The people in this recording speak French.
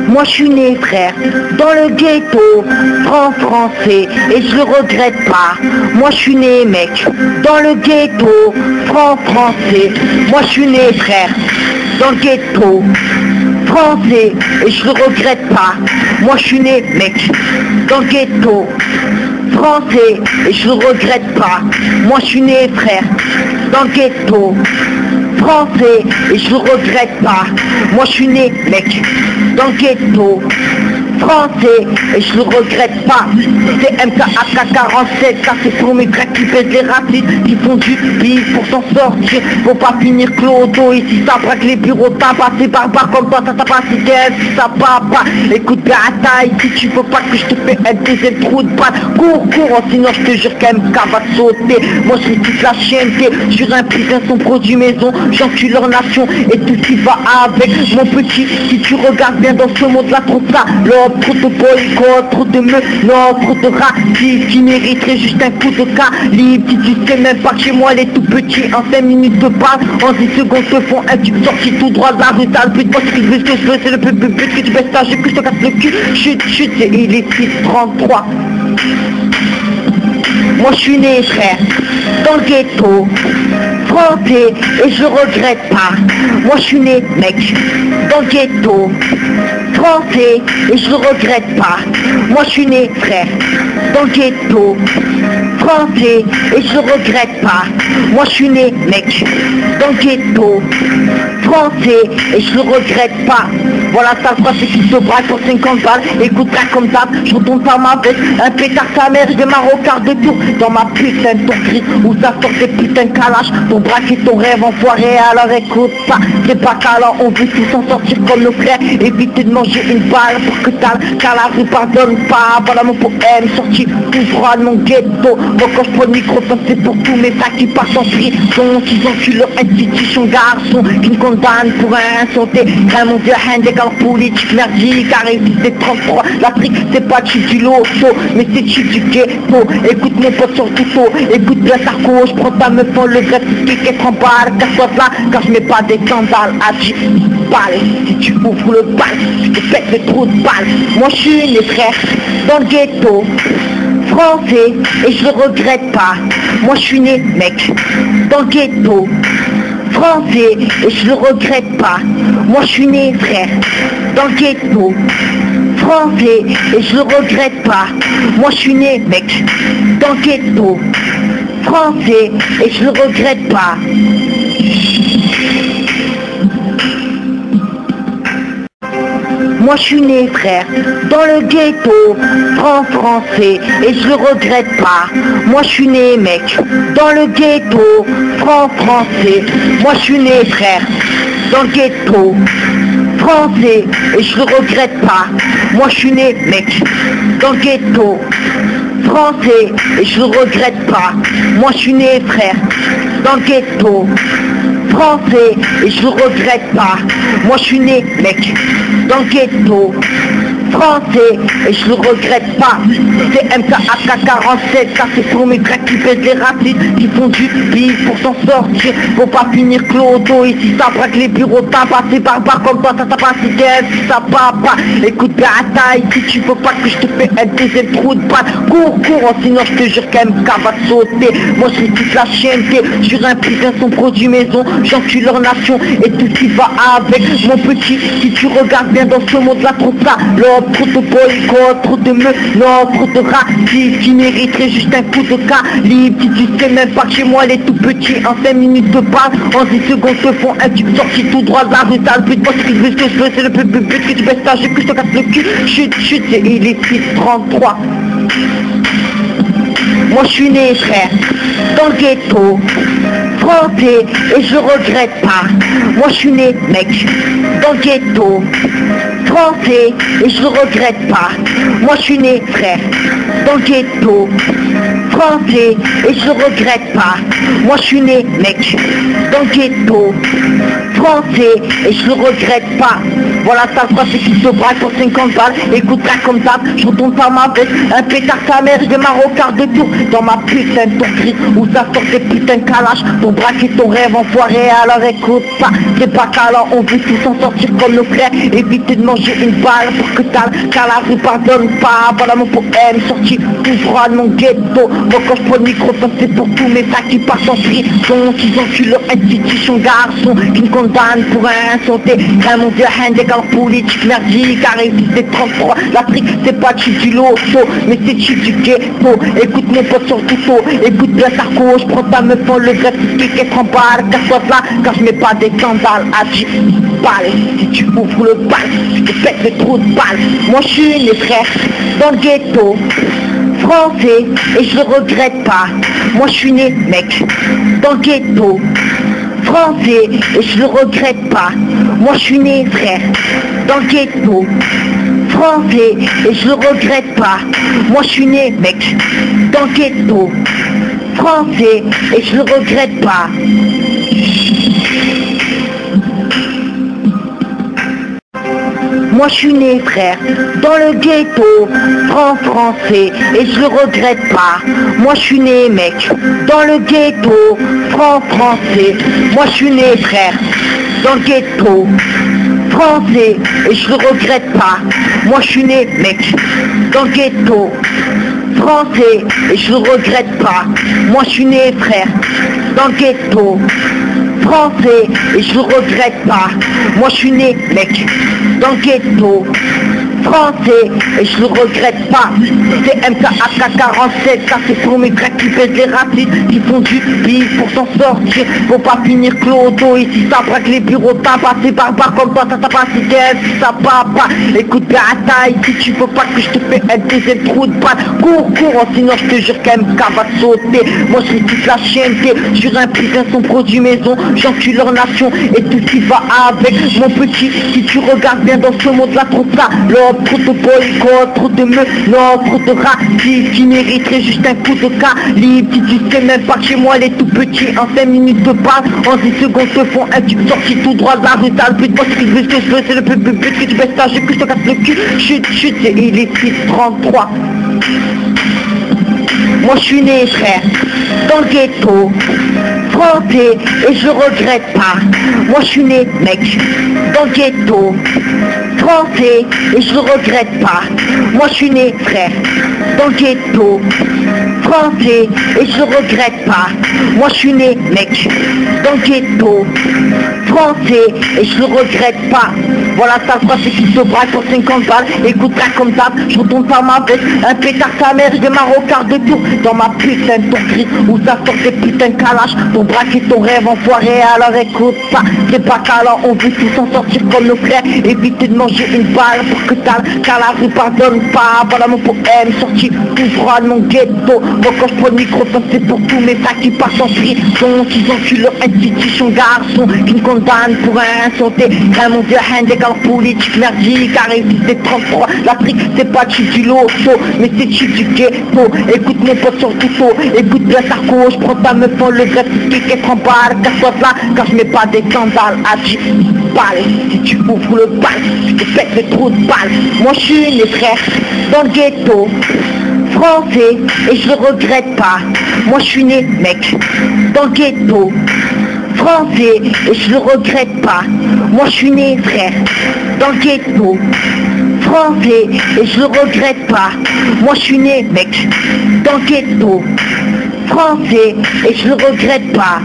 Moi je suis né frère, dans le ghetto, français, et je le regrette pas. Moi je suis né mec, dans le ghetto, français. Moi je suis né frère, dans le ghetto, français, et je le regrette pas. Moi je suis né mec, dans le ghetto, français, et je le regrette pas. Moi je suis né frère, dans le ghetto, français, et je le regrette pas. Moi je suis né mec, dans le ghetto, français, et je le regrette pas. C'est MKAK47, ça c'est pour mes cracks qui pèsent les racistes, qui font du bif pour s'en sortir. Faut pas finir clodo ici, ça braque les bureaux, t'as passé par comme toi, ça t'a pas cité, ça papa. Écoute bien à taille, si tu veux pas que je te fais un deuxième trou de balle, cours, sinon je te jure qu'MK va te sauter. Moi je suis toute la chienneté, sur un putain son produit maison, j'encule leur nation et tout ce qui va avec. Mon petit, si tu regardes bien dans ce monde là, trop ça, trop de boycott, trop de meufs, non, trop de racistes qui mériteraient juste un coup de calibre. Si tu sais même pas que chez moi les tout petits en 5 minutes te parlent, en 10 secondes te font un tube sorti tout droit de la rue. T'as le but, moi ce que je veux, c'est le but que tu baisses ta jupe, que je te casse le cul. Chut, c'est il est 6:33. Moi je suis né frère, dans le ghetto, français, et je regrette pas. Moi je suis né mec, dans le ghetto, français, et je le regrette pas. Moi je suis né frère, dans le ghetto, français, et je le regrette pas. Moi je suis né mec, dans le ghetto, français, et je le regrette pas. Voilà ta phrase, c'est qu'il te braque pour 50 balles. Écoute pas comme ça, je retourne par ma veste, un pétard sa mère, je démarre au quart de tour dans ma putain de tour gris où ça sort des putains de calages pour braquer ton rêve enfoiré. Alors écoute pas, c'est pas câlin, on veut tous s'en sortir comme nos frères. Éviter de manger une balle pour que qu'à la rue pardonne pas. Voilà mon poème sorti tout droit de mon ghetto. Moi quand je prends le micro, ça c'est pour tous mes sacs qui partent en prison, qui enculent leur institution garçon, qui me condamnent pour un santé. Crème mon vieux handicap politique merdique, arrive c'est 33. L'Afrique c'est pas cheap du loto, mais c'est cheap du ghetto. Écoute mon pote sur tout haut, écoute bien ta je prends ta meuf en le greffe, qui est 30 balles, casse-toi là, car je mets pas des sandales à 10 balles. Si tu ouvres le bal, je te pète le trou de balle. Moi je suis né frère, dans le ghetto, français, et je le regrette pas. Moi je suis né mec, dans le ghetto, français, et je le regrette pas. Moi je suis né frère, dans le ghetto, français, et je le regrette pas. Moi je suis né mec, dans le ghetto, français, et je le regrette pas. Moi je suis né frère, dans le ghetto, français, et je le regrette pas. Moi je suis né mec, dans le ghetto, français. Moi je suis né frère, dans le ghetto, français, et je le regrette pas. Moi je suis né mec, dans le ghetto, français, et je le regrette pas. Moi je suis né frère, dans le ghetto, français, et je le regrette pas. Moi je suis né mec, dans le ghetto, français, et je le regrette pas. C'est MKAK47, ça c'est pour mes cracks qui pèsent les racistes, qui font du bif pour s'en sortir. Faut pas finir clodo ici, ça braque les bureaux, t'as passé par comme toi, ça t'a pas cité, ça papa. Écoute bien à taille, si tu veux pas que je te fais un deuxième trou de balle, cours, sinon je te jure qu'MK va te sauter. Moi je suis toute la chienneté, sur un putain son produit maison, j'encule leur nation et tout ce qui va avec. Mon petit, si tu regardes bien dans ce monde là, trop ça, trop de boycott, trop de meufs, non, trop de racistes qui mériteraient juste un coup de calibre. Si tu sais même pas que chez moi les tout petits en 5 minutes te parlent, en 10 secondes te font un tube sorti tout droit de la rue. T'as le but, moi ce que je veux, c'est le but que tu baisses ta jupe, que je te casse le cul. Chut, c'est il est 6:33. Moi je suis né frère, dans le ghetto, français, et je regrette pas. Moi je suis né mec, dans le ghetto, français, et je le regrette pas. Moi je suis né frère, dans le ghetto, français, et je le regrette pas. Moi je suis né mec, dans le ghetto, français, et je le regrette pas. Voilà ta phrase, c'est qu'il te braque pour 50 balles. Écoute pas comme ça, je retourne par ma veste, un pétard sa mère, je démarre au quart de tour dans ma putain de tour gris où ça sort des putains de calages pour braquer ton rêve enfoiré, alors écoute pas. C'est pas qu'alors on veut tous s'en sortir comme nos frères. Éviter de manger une balle pour que t'as car la rue pardonne pas. Voilà mon poème sorti tout droit de mon ghetto. Moi quand je prends le microphone c'est pour tous mes frères qui partent en prison. Qu'ils enculent leur institution, garçon qui me condamne pour insulter. Un mon vieux handicap politique merdique. Arrive c'est 33, l'Afrique c'est pas cheap du loto, mais c'est cheap du ghetto. Écoute mon pote sur le couteau, écoute bien Sarko, je prends ta meuf en le vrai qui qu'être en balle, casse-toi là, car je mets pas des sandales à 10 balles. Si tu ouvres le bal, je te pète le trou de balle. Moi je suis les frères dans le ghetto français et je le regrette pas. Moi je suis né mec dans le ghetto français et je le regrette pas. Moi je suis né frère dans le ghetto français et je le regrette pas. Moi je suis né mec dans le ghetto français et je le regrette pas. Moi je suis né frère dans le ghetto français et je le regrette pas. Moi je suis né mec dans le ghetto français. Moi je suis né frère dans le ghetto français et je le regrette pas. Moi je suis né mec dans le ghetto français et je le regrette pas. Moi je suis né frère dans le ghetto français et je le regrette pas. Moi je suis né mec dans le ghetto français et je le regrette pas. C'est MKAK47, ça c'est pour mes frères qui pèsent les racistes, qui font du bif pour s'en sortir. Faut pas finir clodo ici, ça braque les bureaux, t'as passé barbare comme toi, ça t'a pas si ça va pas. Écoute bien à taille, si tu veux pas que je te fais un deuxième trou de balle, cours, sinon je te jure qu'MK va te sauter. Moi je suis toute la chienneté, sur un prix son produit maison, j'encule leur nation et tout ce qui va avec. Mon petit, si tu regardes bien dans ce monde là, trop de ça, trop de boycott, trop de meufs, non, trop de racistes qui mériteraient juste un coup de calibre. Si tu sais même pas que chez moi les tout petits en 5 minutes de balle, en 10 secondes te font un tube sorti tout droit de la rue. T'as le but, moi ce que je veux, c'est le but que tu baisses ta que je te casse le cul. Chut, c'est il est 6:33. Moi je suis né frère dans le ghetto français et je le regrette pas. Moi je suis né mec dans le ghetto français et je le regrette pas. Moi je suis né frère dans le ghetto français et je le regrette pas. Moi je suis né mec dans le ghetto français et je le regrette pas. Voilà ta phrase qui se braque pour 50 balles. Écoute pas comme ça, je retourne par ma veste. Un pétard sa mère, je démarre au quart de tour dans ma putain de tour gris où ça sort des putains de calages pour braquer ton rêve enfoiré. Alors écoute pas, c'est pas qu'alors on veut tous s'en sortir comme nos frères. Éviter de manger une balle pour que t'as car la rue pardonne pas. Voilà mon poème sorti tout droit de mon ghetto. Moi quand je prends le microphone c'est pour tous mes frères qui partent en prison, qui enculent leur institution, garçon qui me condamnent pour insulter. Un mon vieux handicap politique merdique, arrive c'est 33. L'Afrique c'est pas cheap du loto, mais c'est cheap du ghetto. Écoute mon pote sur le couteau, écoute bien Sarko, je prends ta meuf en le vrai qui qu'être en balle, casse-toi là, car je mets pas des sandales à 10 balles. Si tu ouvres le bal, je te pète le trou de balle. Moi je suis les frères dans le ghetto français et je le regrette pas. Moi je suis né mec dans le ghetto français et je le regrette pas. Moi je suis né frère dans le ghetto français et je le regrette pas. Moi je suis né mec dans le ghetto français et je le regrette pas.